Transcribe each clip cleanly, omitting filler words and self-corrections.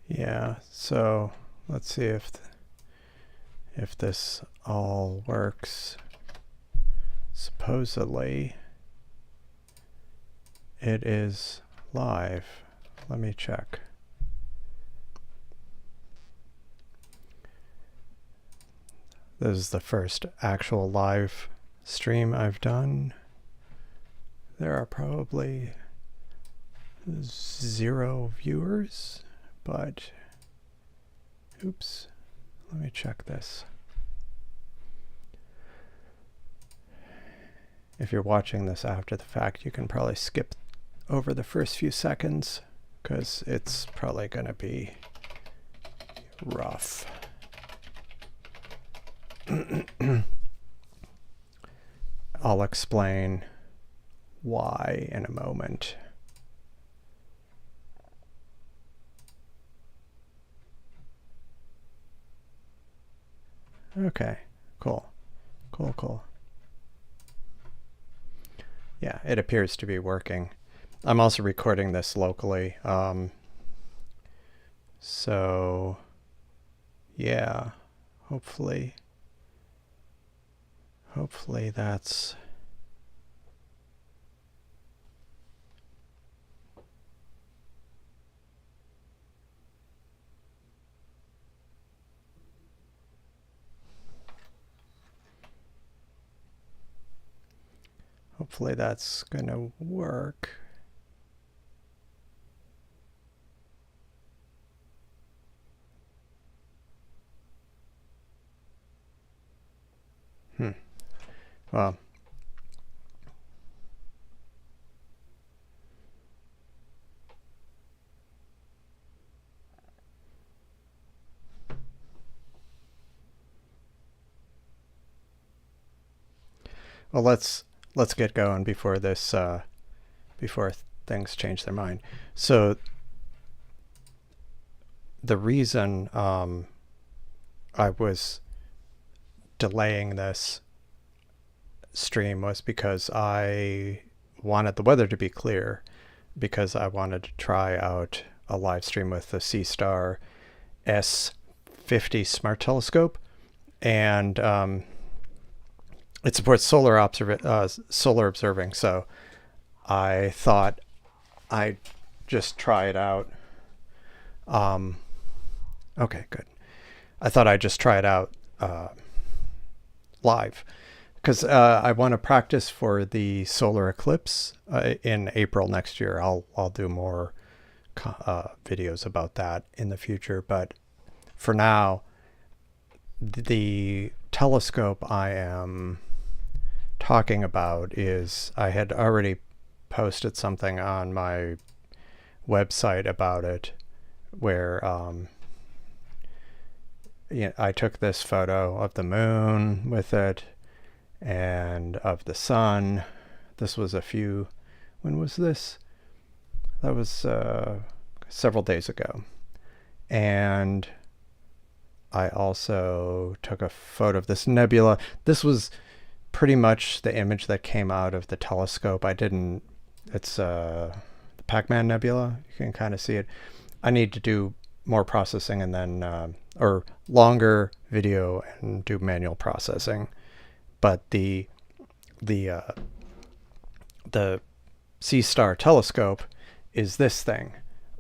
Yeah, so let's see if this all works. Supposedly it is live. Let me check. This is the first actual live stream I've done. There are probably 0 viewers, but oops, let me check this. If you're watching this after the fact, you can probably skip over the first few seconds because it's probably going to be rough. I'll explain why in a moment. Okay, cool. Yeah, it appears to be working. I'm also recording this locally. So yeah, hopefully that's gonna work. Well, let's get going before this before things change their mind. So the reason I was delaying this stream was because I wanted the weather to be clear, because I wanted to try out a live stream with the Seestar S50 Smart Telescope, and it supports solar observing. So I thought I'd just try it out. Okay, good. I thought I'd just try it out live, because I want to practice for the solar eclipse in April next year. I'll do more videos about that in the future, but for now, the telescope I am talking about is, I had already posted something on my website about it, where I took this photo of the moon with it and of the sun. This was when was this? That was several days ago. And I also took a photo of this nebula. This was pretty much the image that came out of the telescope. It's the Pac-Man Nebula. You can kind of see it. I need to do more processing and then, or longer video and do manual processing. But the Seestar telescope is this thing.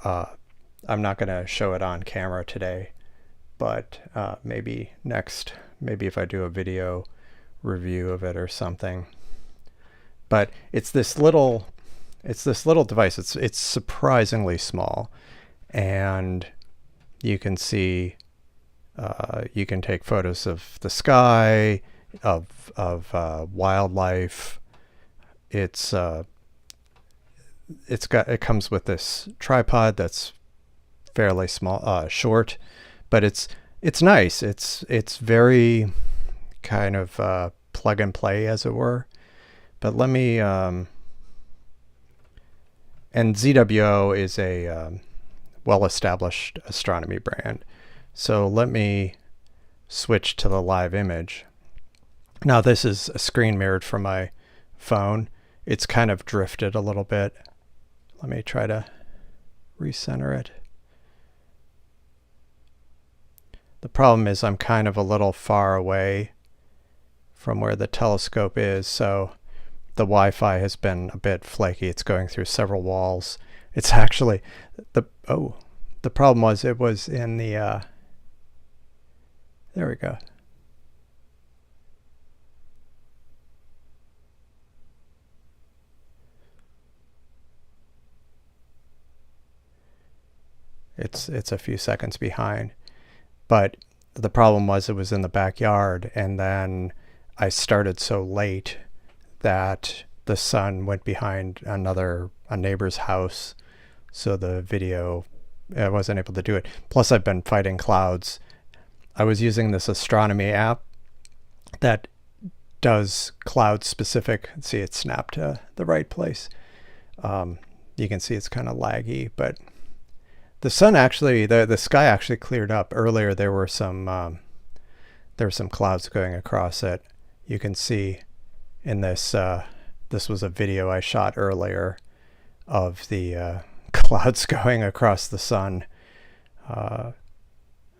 I'm not going to show it on camera today, but maybe if I do a video review of it or something. But it's this little device. It's surprisingly small, and you can see you can take photos of the sky, of wildlife. It comes with this tripod that's fairly small, short, but it's nice. It's very kind of plug and play, as it were. But let me and ZWO is a well-established astronomy brand. So let me switch to the live image. Now this is a screen mirrored from my phone. It's kind of drifted a little bit. Let me try to recenter it. The problem is I'm kind of a little far away from where the telescope is, so the Wi-Fi has been a bit flaky. It's going through several walls. It's actually the problem was it was in the there we go. It's a few seconds behind. But the problem was it was in the backyard, and then I started so late that the sun went behind a neighbor's house, so the video, I wasn't able to do it. Plus, I've been fighting clouds. I was using this astronomy app that does cloud specific. See, it snapped to the right place. You can see it's kind of laggy, but the sun actually, the sky actually cleared up earlier. There were some clouds going across it. You can see in this. This was a video I shot earlier of the clouds going across the sun. It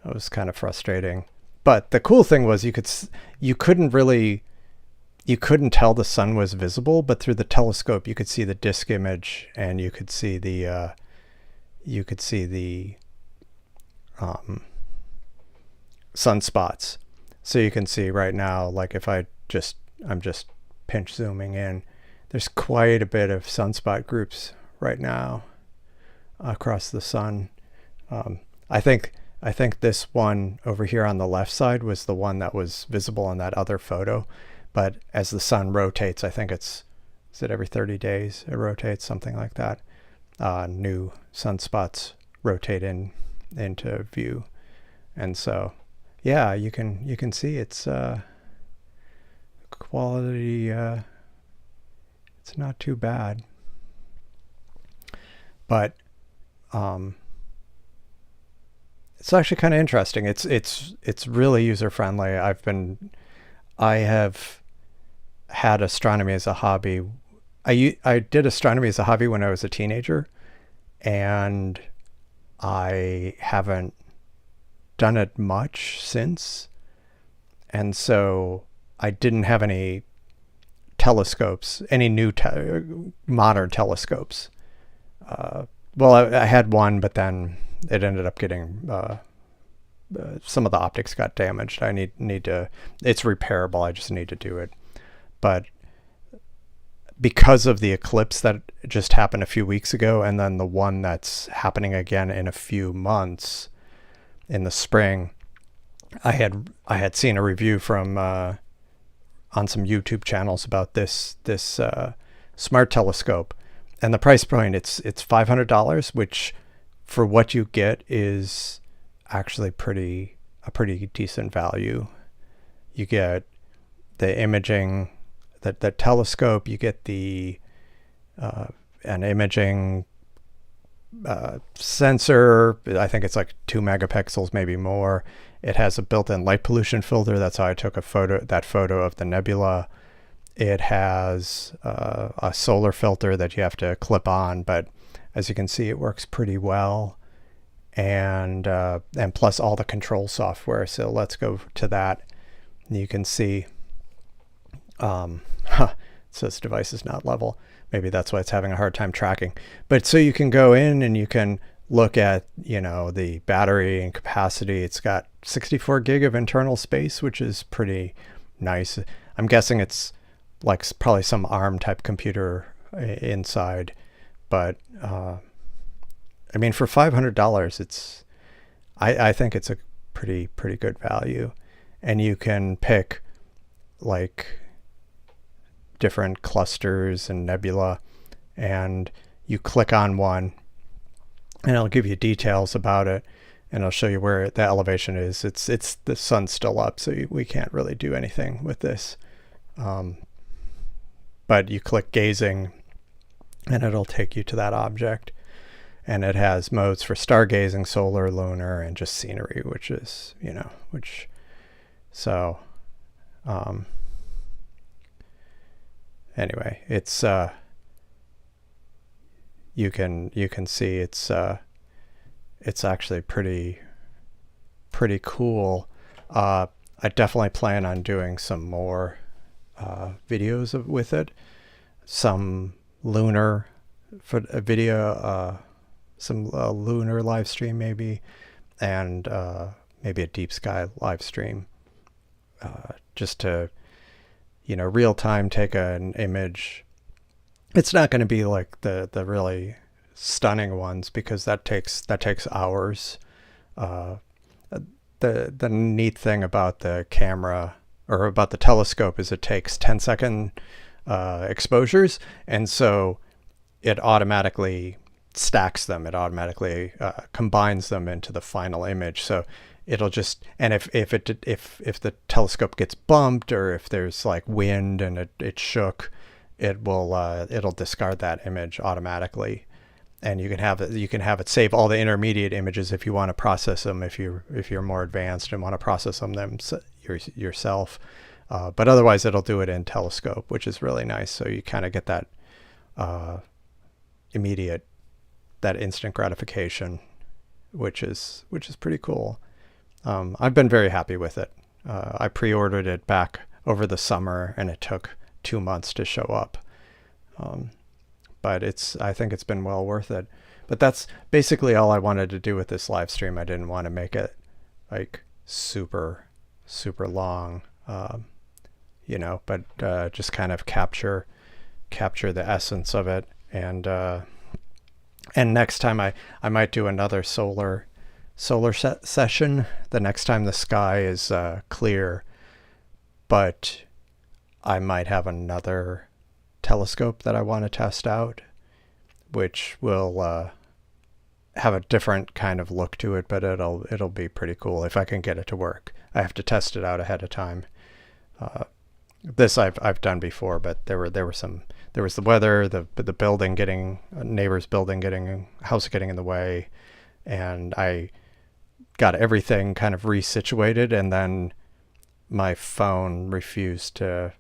was kind of frustrating, but the cool thing was you couldn't tell the sun was visible, but through the telescope you could see the disk image, and you could see the sunspots. So you can see right now, like if I'm just pinch zooming in, there's quite a bit of sunspot groups right now across the sun. I think this one over here on the left side was the one that was visible in that other photo, but as the sun rotates, I think is it every 30 days it rotates, something like that. New sunspots rotate into view, and so yeah, you can see it's quality. It's not too bad, but it's actually kind of interesting. It's really user friendly. I have had astronomy as a hobby. I did astronomy as a hobby when I was a teenager, and I haven't done it much since. And so I didn't have any telescopes, any new modern telescopes. Well, I had one, but then it ended up getting some of the optics got damaged. I need to. It's repairable. I just need to do it. But because of the eclipse that just happened a few weeks ago, and then the one that's happening again in a few months in the spring, I had seen a review from on some YouTube channels about this smart telescope, and the price point it's $500, which for what you get is actually a pretty decent value. You get the imaging, the telescope, you get the an imaging sensor. I think it's like 2 megapixels, maybe more. It has a built-in light pollution filter. That's how I took that photo of the nebula. It has a solar filter that you have to clip on, but as you can see, it works pretty well. And plus all the control software. So let's go to that. You can see it says device is not level. Maybe that's why it's having a hard time tracking. But so you can go in and you can look at, the battery and capacity. It's got 64 gig of internal space, which is pretty nice. I'm guessing it's like probably some ARM type computer inside. But I mean, for $500, I think it's a pretty good value. And you can pick like different clusters and nebula, and you click on one and it'll give you details about it, and I'll show you where the elevation is. It's the sun's still up, so we can't really do anything with this, but you click gazing and it'll take you to that object, and it has modes for stargazing, solar, lunar, and just scenery, which is anyway, it's you can see it's actually pretty pretty cool. I definitely plan on doing some more videos with it. Some lunar video, some lunar live stream maybe, and maybe a deep sky live stream, just to, real time take an image. It's not going to be like the really stunning ones, because that takes hours. The neat thing about the camera, or about the telescope, is it takes 10-second exposures, and so it automatically stacks them. It automatically combines them into the final image. So it'll just, and if the telescope gets bumped, or if there's like wind and it shook, it'll discard that image automatically. And you can have it save all the intermediate images if you want to process them, if you're more advanced and want to process them yourself. But otherwise, it'll do it in telescope, which is really nice. So you kind of get that that instant gratification, which is pretty cool. I've been very happy with it. I pre-ordered it back over the summer, and it took 2 months to show up. But I think it's been well worth it. But that's basically all I wanted to do with this live stream. I didn't want to make it like super long, but just kind of capture the essence of it. And next time I might do another solar session the next time the sky is clear, but I might have another telescope that I want to test out, which will have a different kind of look to it, but it'll be pretty cool if I can get it to work. I have to test it out ahead of time. This I've done before, but there was the weather, the building neighbor's building house getting in the way, and I got everything kind of resituated, and then my phone refused to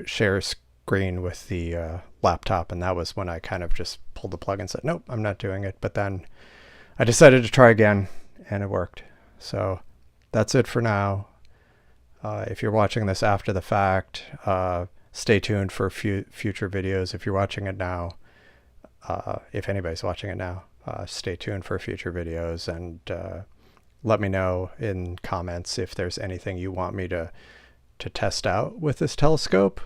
share screen with the laptop, and that was when I kind of just pulled the plug and said, nope, I'm not doing it. But then I decided to try again, and it worked. So that's it for now. If you're watching this after the fact, stay tuned for future videos. If you're watching it now, if anybody's watching it now, stay tuned for future videos, and let me know in comments if there's anything you want me to test out with this telescope.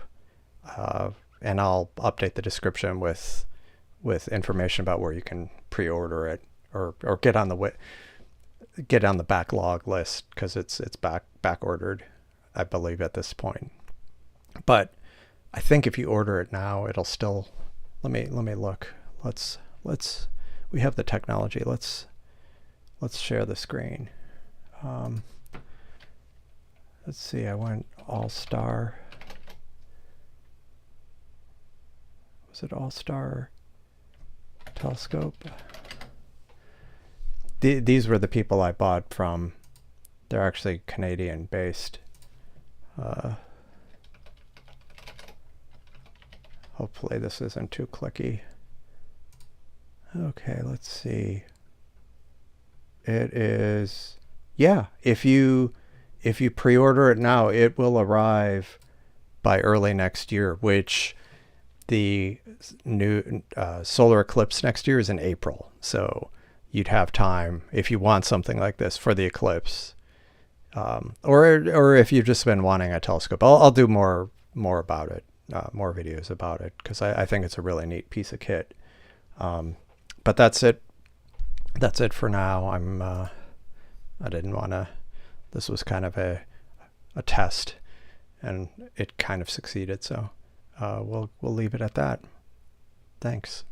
And I'll update the description with information about where you can pre-order it, or get on the backlog list, because it's back ordered, I believe, at this point. But I think if you order it now, it'll still, let me look. We have the technology. Let's share the screen. Let's see, I went All-Star. Was it All-Star Telescope? These were the people I bought from. They're actually Canadian based. Hopefully this isn't too clicky. Okay, let's see. It is, yeah, if you pre-order it now, it will arrive by early next year, which the new solar eclipse next year is in April. So you'd have time, if you want something like this for the eclipse, or if you've just been wanting a telescope. I'll do more about it, more videos about it, because I think it's a really neat piece of kit. But that's it for now. I didn't want to, this was kind of a test, and it kind of succeeded, so we'll leave it at that. Thanks.